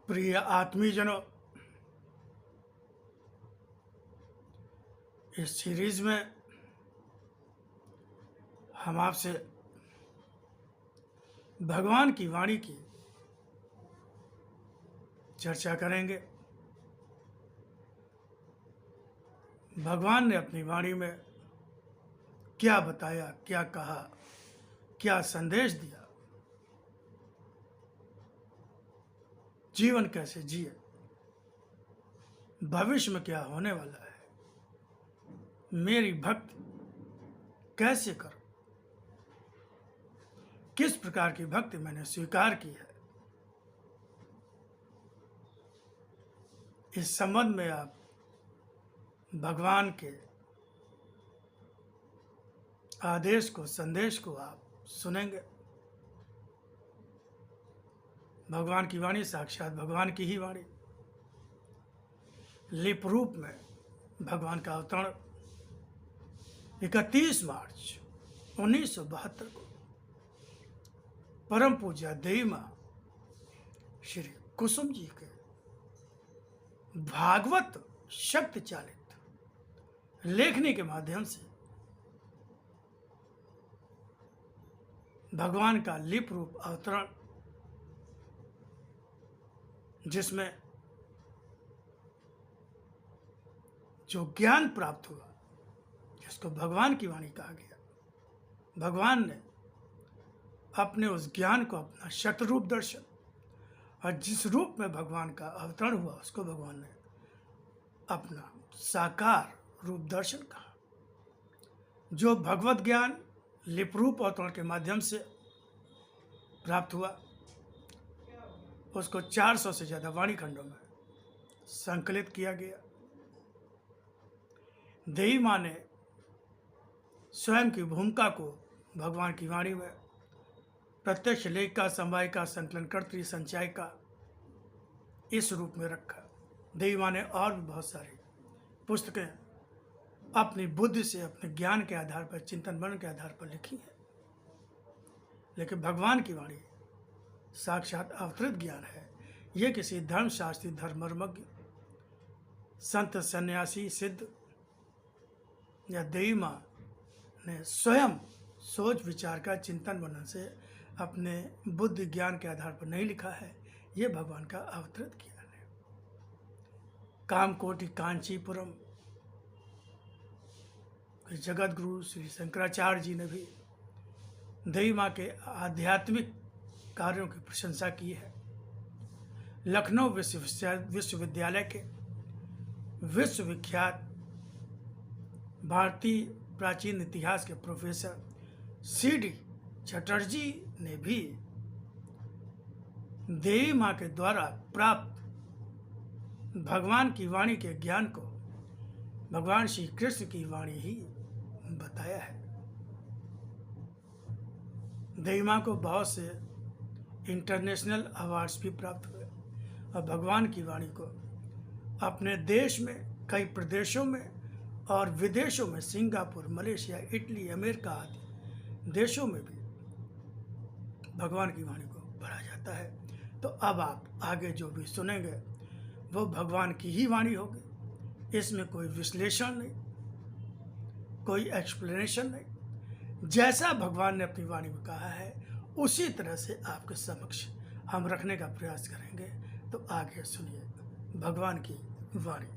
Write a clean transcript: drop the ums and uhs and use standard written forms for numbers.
प्रिय आत्मीजनों, इस सीरीज में हम आपसे भगवान की वाणी की चर्चा करेंगे। भगवान ने अपनी वाणी में क्या बताया, क्या कहा, क्या संदेश दिया, जीवन कैसे जिए, भविष्य में क्या होने वाला है, मेरी भक्ति कैसे करूं, किस प्रकार की भक्ति मैंने स्वीकार की है। इस संबंध में आप भगवान के आदेश को, संदेश को आप सुनेंगे। भगवान की वाणी साक्षात भगवान की ही वाणी। लिप रूप में भगवान का अवतरण 31 मार्च 1972 को परम पूज्य देवी माँ श्री कुसुम जी के भागवत शब्द चालित लेखनी के माध्यम से भगवान का लिप रूप अवतरण, जिसमें जो ज्ञान प्राप्त हुआ, जिसको भगवान की वाणी कहा गया, भगवान ने अपने उस ज्ञान को अपना शतरूप दर्शन, और जिस रूप में भगवान का अवतरण हुआ उसको भगवान ने अपना साकार रूप दर्शन कहा। जो भगवत ज्ञान लिप रूप अवतरण के माध्यम से प्राप्त हुआ, उसको 400 से ज़्यादा वाणी खंडों में संकलित किया गया। देवी माँ ने स्वयं की भूमिका को भगवान की वाणी में प्रत्यक्ष लेखिका, संवाहिका, संकलनकर्त्री, संचायिका इस रूप में रखा। देवी माँ ने और भी बहुत सारी पुस्तकें अपनी बुद्धि से, अपने ज्ञान के आधार पर, चिंतन मनन के आधार पर लिखी है। लेकिन भगवान की वाणी साक्षात अवतरित ज्ञान है। ये किसी धर्मशास्त्री, धर्ममर्मज्ञ, संत, सन्यासी, सिद्ध या देवी माँ ने स्वयं सोच विचार का, चिंतन मनन से, अपने बुद्धि ज्ञान के आधार पर नहीं लिखा है। ये भगवान का अवतरित ज्ञान है। कामकोटि कांचीपुरम जगत गुरु श्री शंकराचार्य जी ने भी देवी माँ के आध्यात्मिक कार्यों की प्रशंसा की है। लखनऊ विश्वविद्यालय के विश्वविख्यात भारतीय प्राचीन इतिहास के प्रोफेसर C.D. चटर्जी ने भी देवी माँ के द्वारा प्राप्त भगवान की वाणी के ज्ञान को भगवान श्री कृष्ण की वाणी ही बताया है। देवी माँ को बहुत से इंटरनेशनल अवार्ड्स भी प्राप्त हुए और भगवान की वाणी को अपने देश में, कई प्रदेशों में और विदेशों में, सिंगापुर, मलेशिया, इटली, अमेरिका आदि देशों में भी भगवान की वाणी को पढ़ा जाता है। तो अब आप आगे जो भी सुनेंगे वो भगवान की ही वाणी होगी। इसमें कोई विश्लेषण नहीं, कोई एक्सप्लेनेशन नहीं। जैसा भगवान ने अपनी वाणी में कहा है उसी तरह से आपके समक्ष हम रखने का प्रयास करेंगे। तो आगे सुनिए भगवान की वाणी।